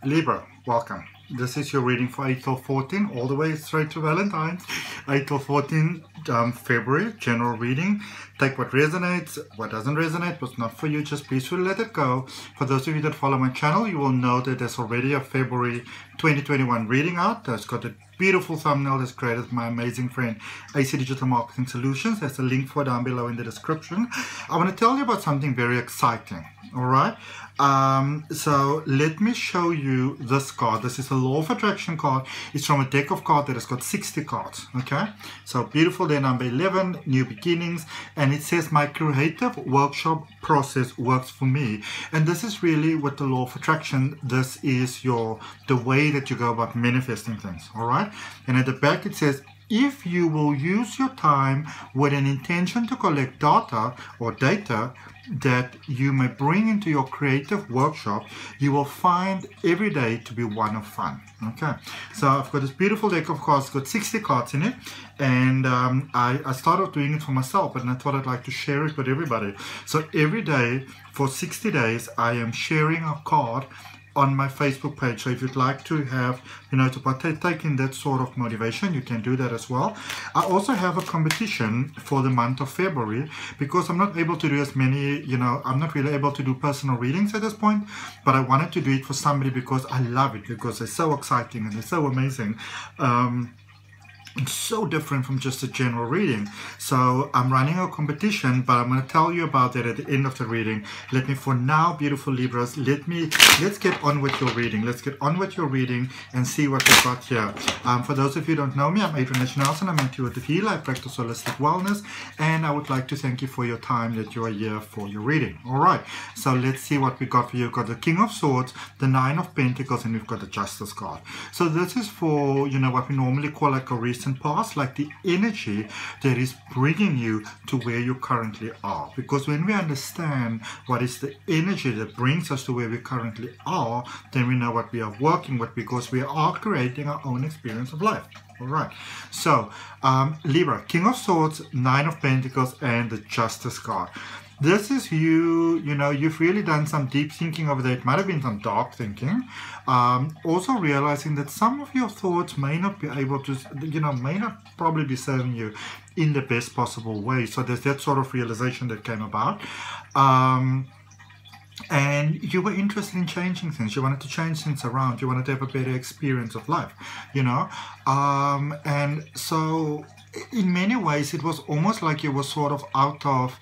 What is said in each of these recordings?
Libra, welcome. This is your reading for 8 till 14, all the way straight to Valentine's. 8 till 14 February, general reading. Take what resonates, what doesn't resonate, what's not for you, just peacefully let it go. For those of you that follow my channel, you will know that there's already a February 2021 reading out. That's got a beautiful thumbnail that's created by my amazing friend AC Digital Marketing Solutions. There's a link for down below in the description. I want to tell you about something very exciting. All right, so let me show you this card. This is a Law of Attraction card. It's from a deck of cards that has got 60 cards. Okay, so beautiful. Day number 11, new beginnings, and it says my creative workshop process works for me. And this is really what the Law of Attraction. This is the way that you go about manifesting things. All right, and at the back it says, if you will use your time with an intention to collect data that you may bring into your creative workshop, you will find every day to be one of fun. Okay, so I've got this beautiful deck of cards. It's got 60 cards in it, and I started doing it for myself, and I thought I'd like to share it with everybody. So every day for 60 days I am sharing a card on my Facebook page. So if you'd like to have, to partake in that sort of motivation, you can do that as well. I also have a competition for the month of February, because I'm not able to do as many, I'm not really able to do personal readings at this point, but I wanted to do it for somebody because I love it, because they're so exciting and they're so amazing. It's so different from just a general reading. So I'm running a competition, but I'm going to tell you about that at the end of the reading. Let me, for now, beautiful Libras, let's get on with your reading. Let's get on with your reading and see what we've got here. For those of you who don't know me, I'm Adrian H. I'm an intuitive healer. I practice holistic wellness, and I would like to thank you for your time that you are here for your reading. All right, so let's see what we got for you. We've got the King of Swords, the Nine of Pentacles, and we've got the Justice card. So this is for, what we normally call like a recent past, like the energy that is bringing you to where you currently are. Because when we understand what is the energy that brings us to where we currently are, then we know what we are working with, because we are creating our own experience of life. All right, so Libra, King of Swords, Nine of Pentacles, and the Justice card. This is you've really done some deep thinking over there. It might have been some dark thinking. Also realizing that some of your thoughts may not be able to, may not probably be serving you in the best possible way. So there's that sort of realization that came about. And you were interested in changing things. You wanted to change things around. You wanted to have a better experience of life, and so in many ways it was almost like you were sort of out of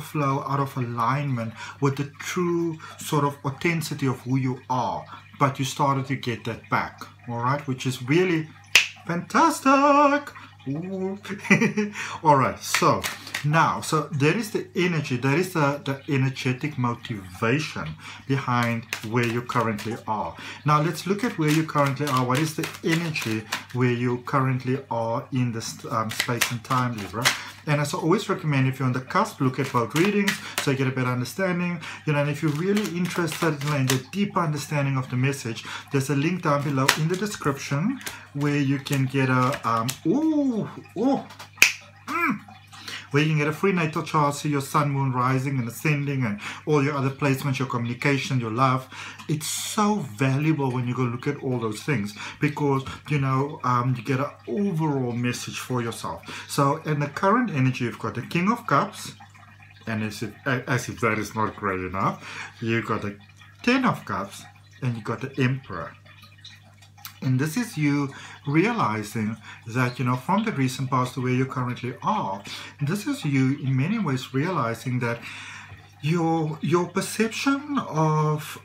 flow, out of alignment with the true sort of authenticity of who you are. But you started to get that back, all right, which is really fantastic. All right, so now, there is the energy, there is the energetic motivation behind where you currently are. Now let's look at where you currently are. What is the energy where you currently are in this space and time, Libra? And as I always recommend, if you're on the cusp, look at both readings so you get a better understanding. And if you're really interested in the deeper understanding of the message, there's a link down below in the description where you can get a where you can get a free natal chart, see your sun, moon, rising and ascending, and all your other placements, your communication, your love. It's so valuable when you go look at all those things, because you get an overall message for yourself. So in the current energy, you've got the King of Cups, and as if that is not great enough, you've got the Ten of Cups, and you've got the Emperor. And this is you realizing that, from the recent past to where you currently are, this is you in many ways realizing that your perception of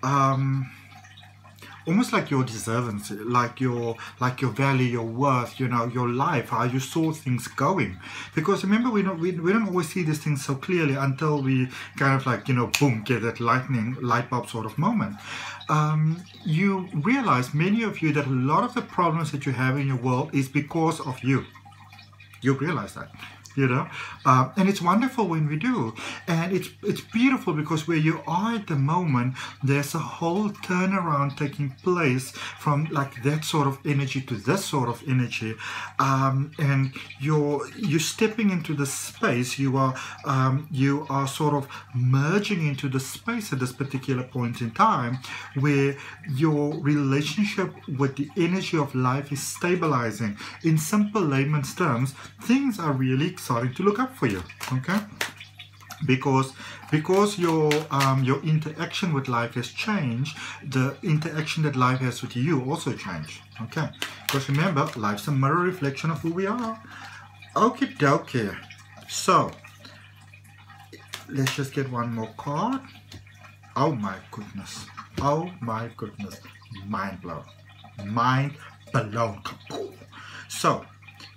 almost like your deservance, like your value, your worth, your life, how you saw things going. Because remember, we don't always see these things so clearly until we kind of like, boom, get that light bulb sort of moment. You realize, many of you, that a lot of the problems that you have in your world is because of you. You realize that. you know, and it's wonderful when we do, and it's beautiful because where you are at the moment, there's a whole turnaround taking place from like that sort of energy to this sort of energy, and you're stepping into the space. You are sort of merging into the space at this particular point in time where your relationship with the energy of life is stabilizing. In simple layman's terms, things are really starting to look up for you, okay? Because your interaction with life has changed, the interaction that life has with you also changed, okay? Because remember, life's a mirror reflection of who we are. Okie dokie. So let's just get one more card. Oh my goodness. Oh my goodness. Mind blown. Mind blown. So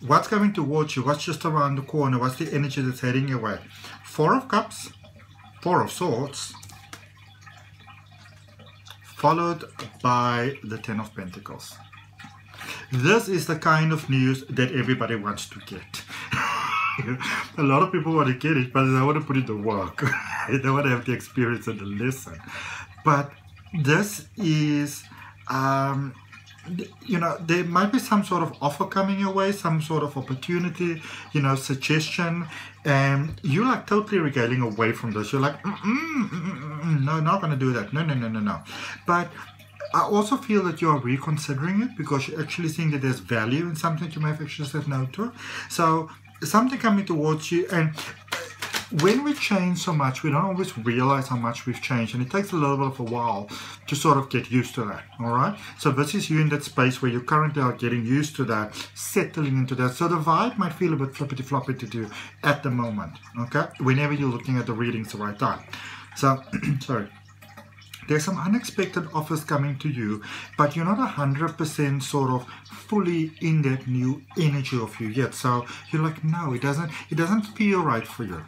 what's coming towards you? What's just around the corner? What's the energy that's heading your way? Four of Cups, Four of Swords, followed by the Ten of Pentacles. This is the kind of news that everybody wants to get. A lot of people want to get it, but they want to put in the work. They don't want to have the experience and the lesson. But this is... you know, there might be some sort of offer coming your way, some sort of opportunity, you know, suggestion, and you're like totally regaling away from this. You're like, no, not going to do that. No. But I also feel that you're reconsidering it because you're actually seeing that there's value in something that you may have actually said no to. So something coming towards you, and when we change so much, we don't always realize how much we've changed, and it takes a little bit of a while to sort of get used to that, all right? So this is you in that space where you currently are getting used to that, settling into that. So the vibe might feel a bit flippity-floppy to you at the moment, okay? Whenever you're looking at the readings the right time. So, sorry. There's some unexpected offers coming to you, but you're not 100% sort of fully in that new energy of you yet. So you're like, no, it doesn't feel right for you.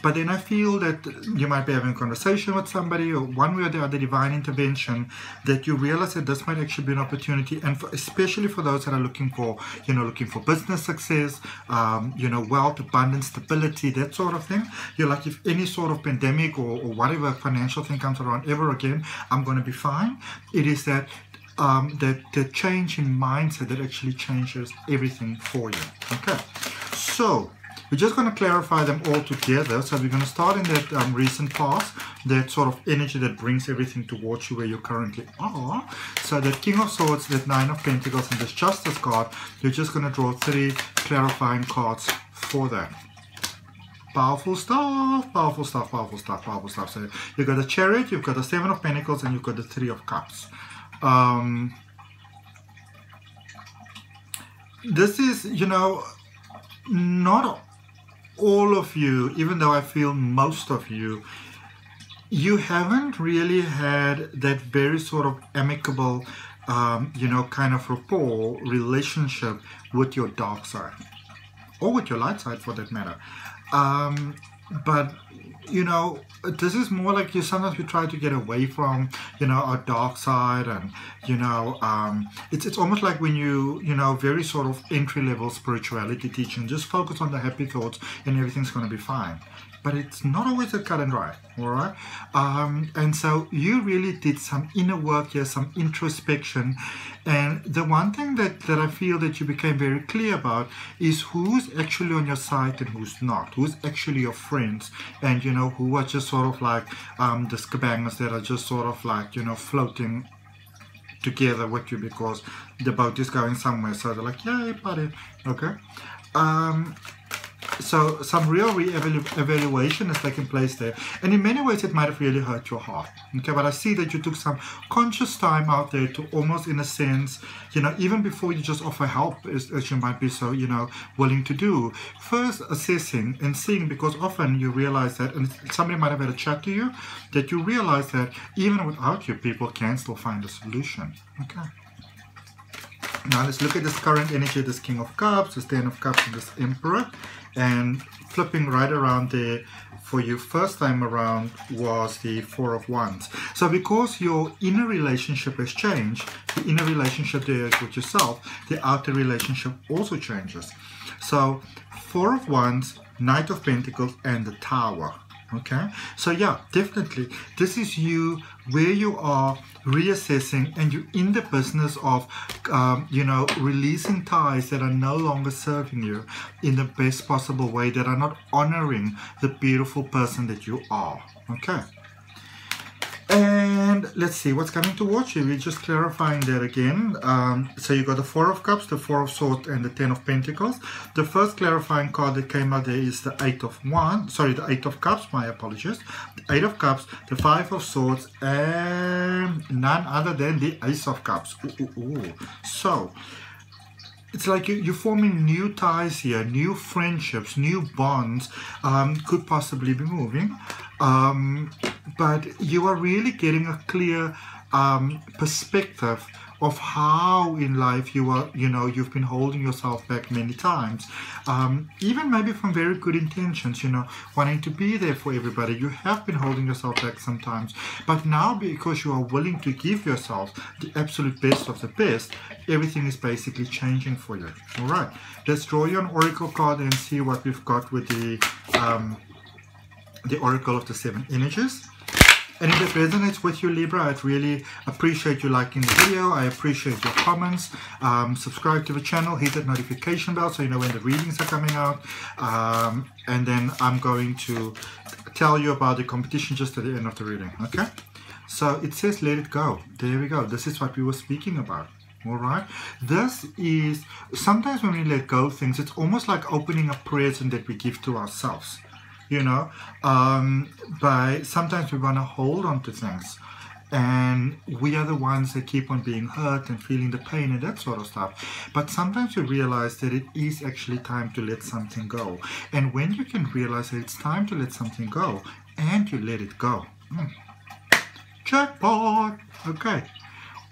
But then I feel that you might be having a conversation with somebody, or one way or the other, divine intervention, that you realize that this might actually be an opportunity, and especially for those that are looking for, you know, looking for business success, you know, wealth, abundance, stability, that sort of thing. You're like, if any sort of pandemic or whatever financial thing comes around ever again, I'm going to be fine. It is that the change in mindset that actually changes everything for you. Okay, so we're just going to clarify them all together. So we're going to start in that recent past, that sort of energy that brings everything towards you where you currently are. So that King of Swords, that Nine of Pentacles, and this Justice card, you're just going to draw 3 clarifying cards for that. Powerful stuff, powerful stuff, powerful stuff, powerful stuff. So you've got the Chariot, you've got the 7 of Pentacles, and you've got the 3 of Cups. This is, you know, not all of you, even though I feel most of you, you haven't really had that very sort of amicable, you know, kind of rapport, relationship with your dark side, or with your light side for that matter. But, you know, this is more like sometimes we try to get away from, you know, our dark side, and, you know, it's almost like when you know, very sort of entry-level spirituality teaching, just focus on the happy thoughts and everything's going to be fine. But it's not always a cut and dry, all right? And so you really did some inner work here, some introspection. And the one thing that I feel that you became very clear about is who's actually on your side and who's not. Who's actually your friends, and, you know, who are just sort of like the scabangers that are just sort of like, you know, floating together with you because the boat is going somewhere. So they're like, yay, buddy. Okay. So some real evaluation has taken place there, and in many ways it might have really hurt your heart. Okay, but I see that you took some conscious time out there to almost, in a sense, you know, even before you just offer help, as you might be so, you know, willing to do, first assessing and seeing, because often you realize that, and somebody might have had a chat to you, that you realize that even without you, people can still find a solution. Okay. Now let's look at this current energy, this King of Cups, this 10 of Cups, and this Emperor. And flipping right around there for you first time around was the 4 of Wands. So because your inner relationship has changed, the inner relationship there is with yourself, the outer relationship also changes. So Four of Wands, Knight of Pentacles, and the Tower. Okay, so yeah, definitely this is you where you are reassessing, and you're in the business of you know, releasing ties that are no longer serving you in the best possible way, that are not honoring the beautiful person that you are. Okay, and let's see what's coming towards you. We're just clarifying that again. So you got the Four of Cups, the Four of Swords, and the Ten of Pentacles. The first clarifying card that came out there is the Eight of Wands. Sorry, the Eight of Cups. My apologies. The Eight of Cups, the Five of Swords, and none other than the Ace of Cups. So it's like you're forming new ties here, new friendships, new bonds could possibly be moving. But you are really getting a clear perspective of how in life you are, you know, you've been holding yourself back many times, even maybe from very good intentions, you know, wanting to be there for everybody. You have been holding yourself back sometimes, but now because you are willing to give yourself the absolute best of the best, everything is basically changing for you. All right, let's draw you an oracle card and see what we've got with the Oracle of the Seven Energies. And if it resonates with you, Libra, I'd really appreciate you liking the video. I appreciate your comments. Subscribe to the channel, hit that notification bell so you know when the readings are coming out. And then I'm going to tell you about the competition just at the end of the reading. Okay? So it says let it go. There we go. This is what we were speaking about. All right, this is sometimes when we let go of things, it's almost like opening a present that we give to ourselves. You know, by sometimes we want to hold on to things, and we are the ones that keep on being hurt and feeling the pain and that sort of stuff. But sometimes you realize that it is actually time to let something go. And when you can realize that it's time to let something go and you let it go, jackpot. Okay.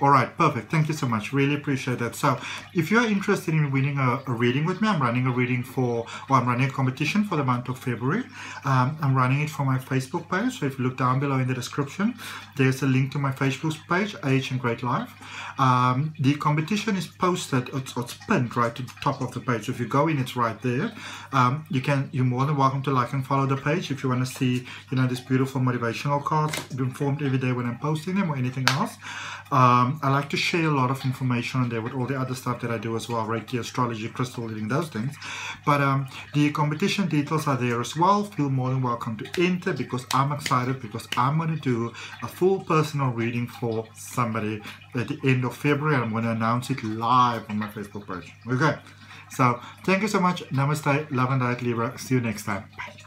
All right, perfect. Thank you so much. Really appreciate that. So if you're interested in winning a reading with me, I'm running a reading I'm running a competition for the month of February. I'm running it from my Facebook page. So if you look down below in the description, there's a link to my Facebook page, ahngreatlife. The competition is posted, it's pinned right to the top of the page. So if you go in, it's right there. You're more than welcome to like and follow the page if you want to see, you know, this beautiful motivational cards informed every day when I'm posting them or anything else. I like to share a lot of information on there with all the other stuff that I do as well, Reiki, astrology, crystal reading, those things. But the competition details are there as well. Feel more than welcome to enter, because I'm excited, because I'm going to do a full personal reading for somebody at the end of February. I'm going to announce it live on my Facebook page. Okay, so thank you so much. Namaste, love and light, Libra. See you next time. Bye.